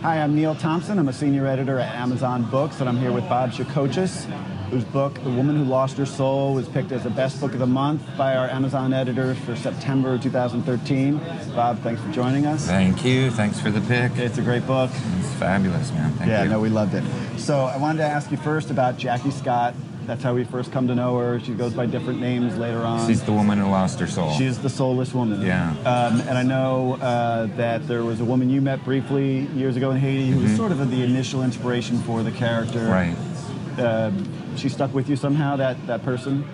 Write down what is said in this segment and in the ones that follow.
Hi, I'm Neil Thompson. I'm a senior editor at Amazon Books, and I'm here with Bob Shacochis, whose book, The Woman Who Lost Her Soul, was picked as the best book of the month by our Amazon editors for September 2013. Bob, thanks for joining us. Thank you. Thanks for the pick. It's a great book. It's fabulous, man. Thank you. Yeah, no, we loved it. So I wanted to ask you first about Jackie Scott. That's how we first come to know her. She goes by different names later on. She's the woman who lost her soul. She's the soulless woman. Yeah. And I know that there was a woman you met briefly years ago in Haiti who was sort of the initial inspiration for the character. Right. She stuck with you somehow, that person?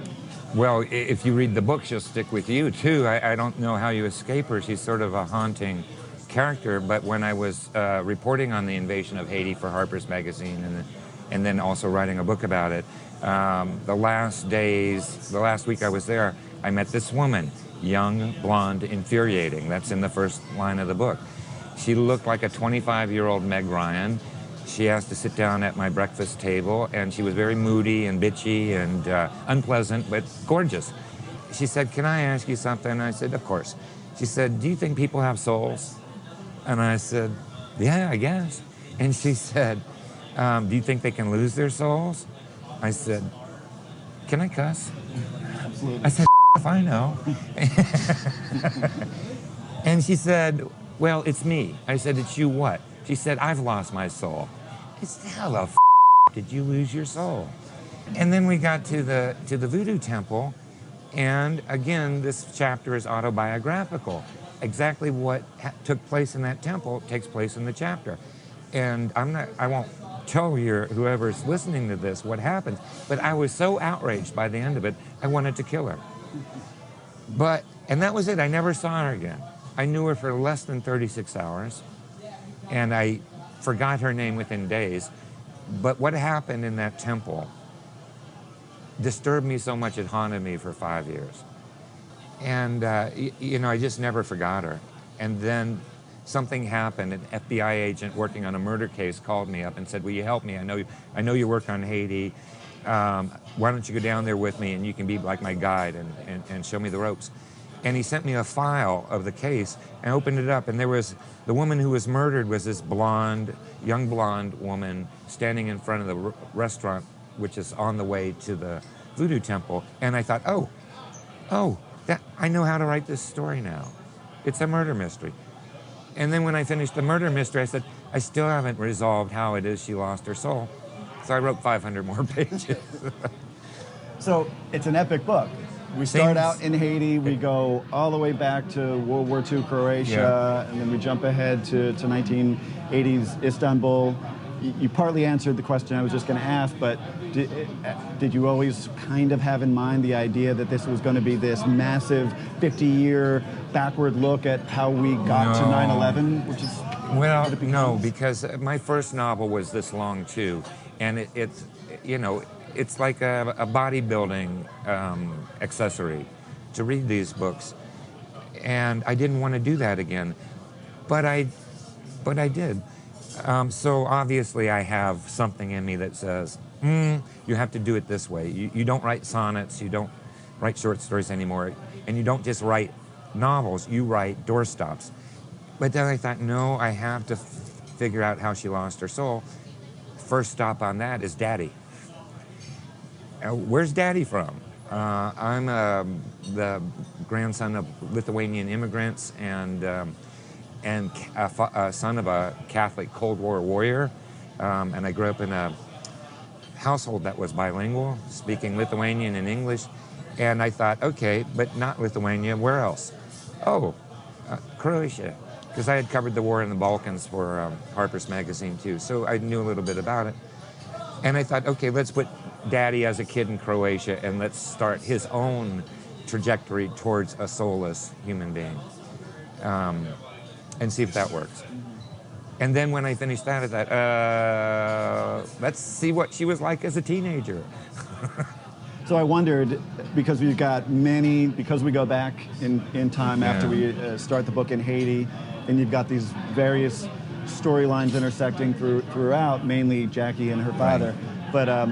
Well, if you read the book, she'll stick with you, too. I don't know how you escape her. She's sort of a haunting character. But when I was reporting on the invasion of Haiti for Harper's Magazine and then also writing a book about it, the last week I was there, I met this woman, young, blonde, infuriating. That's in the first line of the book. She looked like a 25-year-old Meg Ryan. She asked to sit down at my breakfast table, and she was very moody and bitchy and unpleasant, but gorgeous. She said, "Can I ask you something?" And I said, "Of course." She said, "Do you think people have souls?" And I said, "Yeah, I guess." And she said, "Do you think they can lose their souls?" I said, "Can I cuss?" Absolutely. I said, "If I know." And she said, "Well, it's me." I said, "It's you what?" She said, "I've lost my soul." I said, "How the did you lose your soul?" And then we got to the Voodoo Temple, and again, this chapter is autobiographical. Exactly what took place in that temple takes place in the chapter. And I won't tell whoever's listening to this what happened, but I was so outraged by the end of it, I wanted to kill her. And that was it. I never saw her again. I knew her for less than 36 hours, and I forgot her name within days. But what happened in that temple disturbed me so much it haunted me for 5 years. And, I just never forgot her. And then something happened. An FBI agent working on a murder case called me up and said, "Will you help me? I know you work on Haiti. Why don't you go down there with me and you can be like my guide and show me the ropes?" And he sent me a file of the case and opened it up, and there was the woman who was murdered was this young blonde woman standing in front of the restaurant, which is on the way to the Voodoo Temple. And I thought, I know how to write this story now. It's a murder mystery. And then when I finished the murder mystery, I said, I still haven't resolved how it is she lost her soul. So I wrote 500 more pages. So it's an epic book. We start out in Haiti, we go all the way back to World War II Croatia, and then we jump ahead to 1980s Istanbul. You partly answered the question I was just going to ask, but did you always kind of have in mind the idea that this was going to be this massive 50-year backward look at how we got to 9/11, which is... Well, no, because my first novel was this long, too, and it's like a bodybuilding accessory to read these books, and I didn't want to do that again, but I did. So obviously I have something in me that says, you have to do it this way. You don't write sonnets, you don't write short stories anymore, and you don't just write novels, you write doorstops. But then I thought, no, I have to figure out how she lost her soul. First stop on that is Daddy. Where's Daddy from? I'm the grandson of Lithuanian immigrants and a son of a Catholic Cold War warrior. And I grew up in a household that was bilingual, speaking Lithuanian and English. And I thought, okay, but not Lithuania, where else? Croatia, because I had covered the war in the Balkans for Harper's Magazine too, so I knew a little bit about it. And I thought, okay, let's put Daddy as a kid in Croatia and let's start his own trajectory towards a soulless human being and see if that works. And then when I finished that, I thought, let's see what she was like as a teenager. So I wondered, because we go back in time after we start the book in Haiti, and you've got these various storylines intersecting throughout, mainly Jackie and her father. Right. But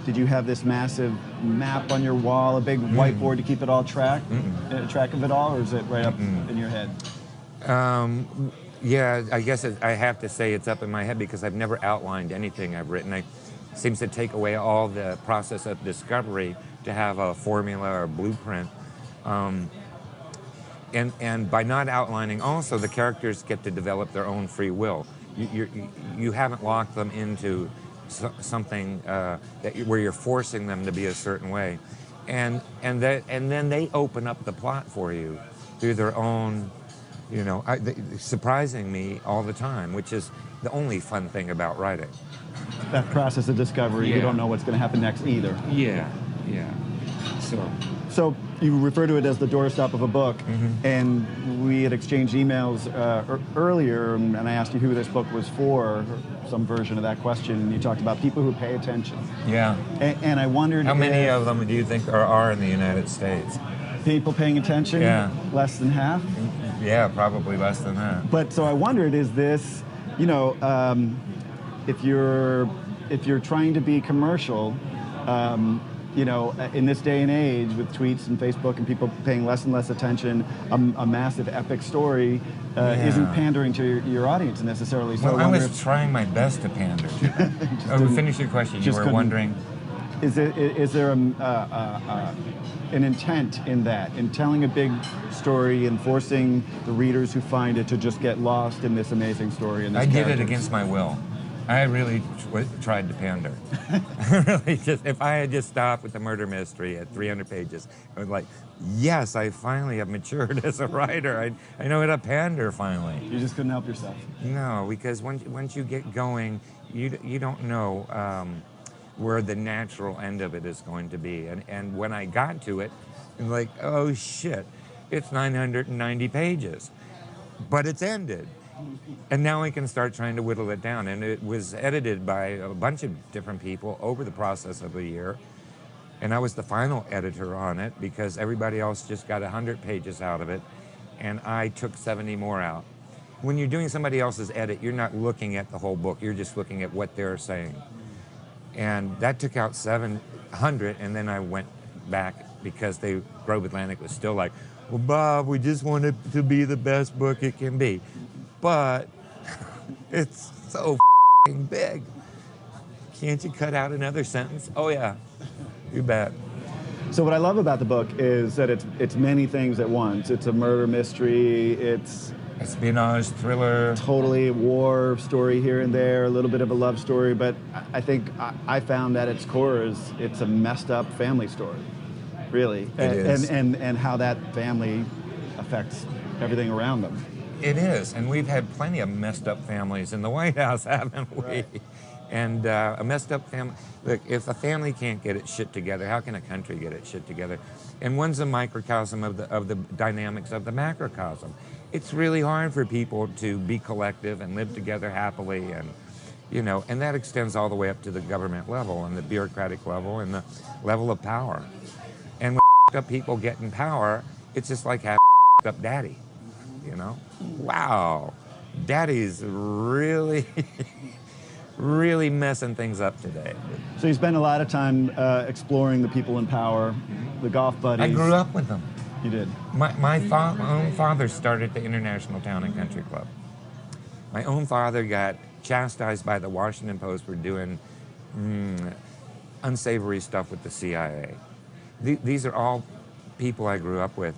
did you have this massive map on your wall, a big whiteboard to keep it all track of it all, or is it right up in your head? Yeah, I guess I have to say it's up in my head because I've never outlined anything I've written. It seems to take away all the process of discovery to have a formula or blueprint. And by not outlining, also the characters get to develop their own free will. You haven't locked them into something where you're forcing them to be a certain way, and then they open up the plot for you through their own, surprising me all the time, which is the only fun thing about writing. That process of discovery, you don't know what's going to happen next either. Yeah. So you refer to it as the doorstop of a book, and we had exchanged emails earlier, and I asked you who this book was for, some version of that question, and you talked about people who pay attention. Yeah. And I wondered how many of them do you think are in the United States? People paying attention? Yeah. Less than half? Yeah, probably less than that. But so I wondered, is this, if you're trying to be commercial, in this day and age with tweets and Facebook and people paying less and less attention, a massive epic story isn't pandering to your audience necessarily. So I was trying my best to pander to them. Finish your question. You were wondering. Is there an intent in that, in telling a big story and forcing the readers who find it to just get lost in this amazing story? And I did it against my will. I really tried to pander. Really, if I had just stopped with the murder mystery at 300 pages, I was like, yes, I finally have matured as a writer. I know how to pander finally. You just couldn't help yourself. No, because once you get going, you don't know where the natural end of it is going to be. And when I got to it, I'm like, oh shit, it's 990 pages, but it's ended. And now we can start trying to whittle it down. And it was edited by a bunch of different people over the process of a year. And I was the final editor on it because everybody else just got 100 pages out of it. And I took 70 more out. When you're doing somebody else's edit, you're not looking at the whole book. You're just looking at what they're saying. And that took out 700. And then I went back because Grove Atlantic was still like, well, Bob, we just want it to be the best book it can be. But it's so f***ing big. Can't you cut out another sentence? Oh yeah, you bet. So what I love about the book is that it's many things at once. It's a murder mystery, it's espionage thriller, totally war story here and there, a little bit of a love story, but I think I found at its core it's a messed up family story, really. It is. And how that family affects everything around them. It is, and we've had plenty of messed up families in the White House, haven't we? Right. And a messed up family, look, if a family can't get its shit together, how can a country get its shit together? And one's a microcosm of the dynamics of the macrocosm. It's really hard for people to be collective and live together happily, and and that extends all the way up to the government level and the bureaucratic level and the level of power. And when up people get in power, it's just like having up daddy. Wow, daddy's really, really messing things up today. So you spend a lot of time exploring the people in power, the golf buddies. I grew up with them. You did? My own father started the International Town and Country Club. My own father got chastised by the Washington Post for doing unsavory stuff with the CIA. These are all people I grew up with.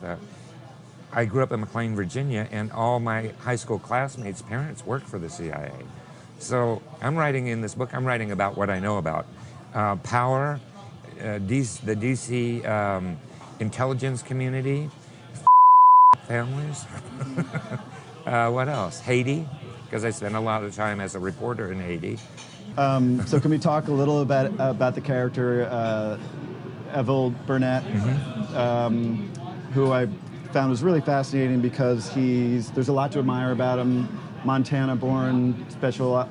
I grew up in McLean, Virginia, and all my high school classmates' parents worked for the CIA. So I'm writing in this book, I'm writing about what I know about power, the DC intelligence community, families. What else? Haiti, because I spent a lot of time as a reporter in Haiti. So can we talk a little about the character Evil Burnett, who I found was really fascinating because there's a lot to admire about him. Montana-born special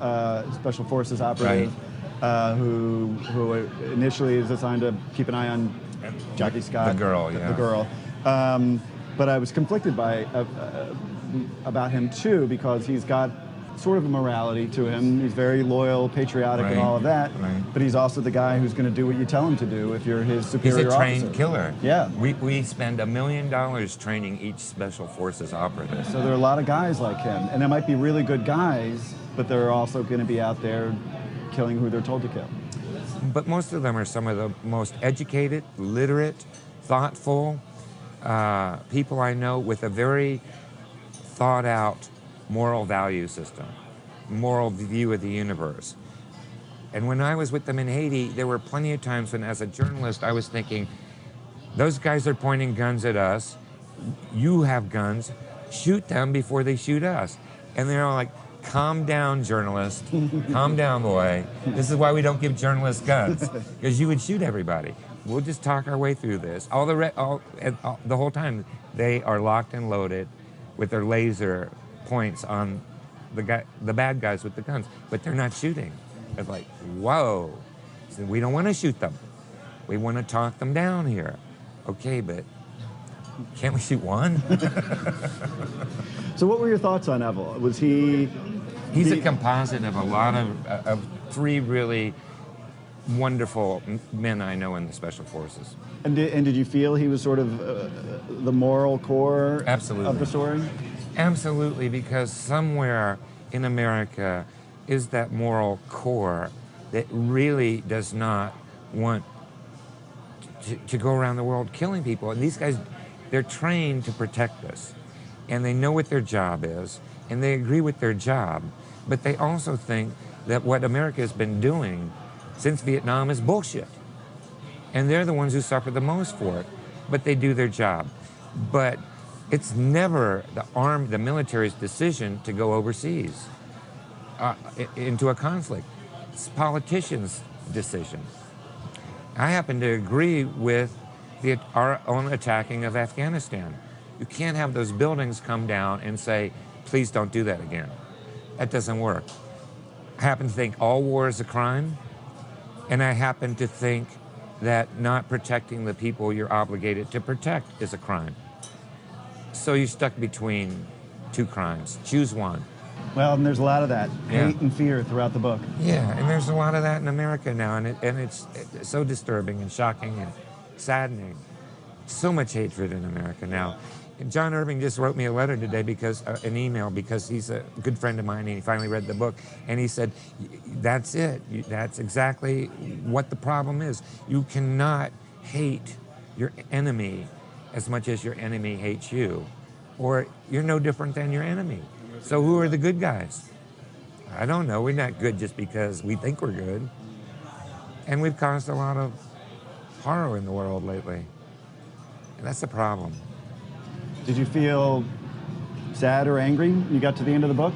forces operative, right. Who initially is assigned to keep an eye on Jackie Scott, the girl, yeah, the girl. But I was conflicted about him too because he's got sort of a morality to him. He's very loyal, patriotic, and all of that. Right. But he's also the guy who's going to do what you tell him to do if you're his superior He's a trained officer. killer. Yeah. We spend $1 million training each special forces operative. So there are a lot of guys like him, and there might be really good guys, but they're also going to be out there killing who they're told to kill. But most of them are some of the most educated, literate, thoughtful people I know with a very thought out moral value system, moral view of the universe. And when I was with them in Haiti, there were plenty of times when, as a journalist, I was thinking, those guys are pointing guns at us. You have guns. Shoot them before they shoot us. And they're all like, calm down, journalist. Calm down, boy. This is why we don't give journalists guns, because you would shoot everybody. We'll just talk our way through this. The whole time, they are locked and loaded with their laser points on the bad guys with the guns, but they're not shooting. It's like, whoa. So we don't want to shoot them. We want to talk them down here. Okay, but can't we shoot one? So what were your thoughts on Evel? Was he... He's a composite of a lot of three really wonderful men I know in the Special Forces. And did you feel he was sort of the moral core Absolutely. of the story? Absolutely, because somewhere in America is that moral core that really does not want to go around the world killing people. And these guys, they're trained to protect us. And they know what their job is, and they agree with their job. But they also think that what America has been doing since Vietnam is bullshit. And they're the ones who suffer the most for it. But they do their job. But it's never the military's decision to go overseas into a conflict. It's politicians' decision. I happen to agree with our own attacking of Afghanistan. You can't have those buildings come down and say, please don't do that again. That doesn't work. I happen to think all war is a crime, and I happen to think that not protecting the people you're obligated to protect is a crime. So you're stuck between two crimes. Choose one. Well, and there's a lot of that hate and fear throughout the book. Yeah, and there's a lot of that in America now, and it's so disturbing and shocking and saddening. So much hatred in America now. And John Irving just wrote me a letter today an email, because he's a good friend of mine, and he finally read the book, and he said, that's it. That's exactly what the problem is. You cannot hate your enemy as much as your enemy hates you, or you're no different than your enemy. So who are the good guys? I don't know. We're not good just because we think we're good. And we've caused a lot of horror in the world lately. And that's the problem. Did you feel sad or angry when you got to the end of the book?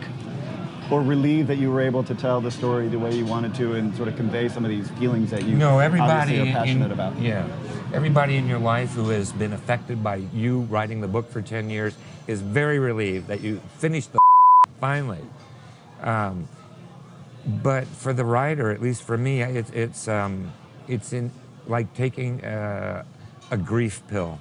Or relieved that you were able to tell the story the way you wanted to and sort of convey some of these feelings that you obviously are passionate about? Yeah. Everybody in your life who has been affected by you writing the book for 10 years is very relieved that you finished the finally. But for the writer, at least for me, it's in like taking a grief pill.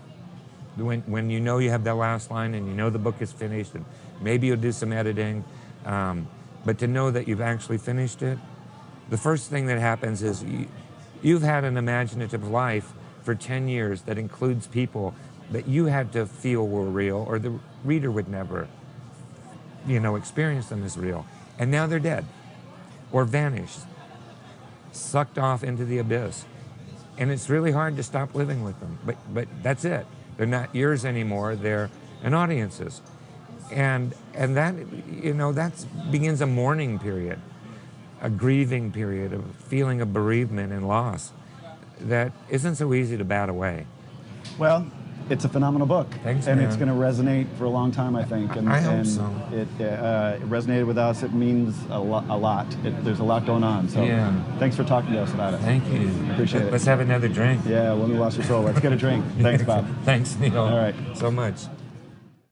When you know you have that last line and you know the book is finished, and maybe you'll do some editing, but to know that you've actually finished it, the first thing that happens is you've had an imaginative life for 10 years that includes people that you had to feel were real, or the reader would never, experience them as real. And now they're dead, or vanished, sucked off into the abyss. And it's really hard to stop living with them, but that's it. They're not yours anymore, they're an audience's. And that, that begins a mourning period, a grieving period, a feeling of bereavement and loss that isn't so easy to bat away. Well, it's a phenomenal book. Thanks, and man. it's going to resonate for a long time, I think. And, I hope so. It resonated with us. It means a lot. There's a lot going on. So thanks for talking to us about it. Thank you. Appreciate it. Let's have another drink. Yeah, when we lost your soul. Let's get a drink. Thanks, Bob. Thanks, Neil. All right. So much.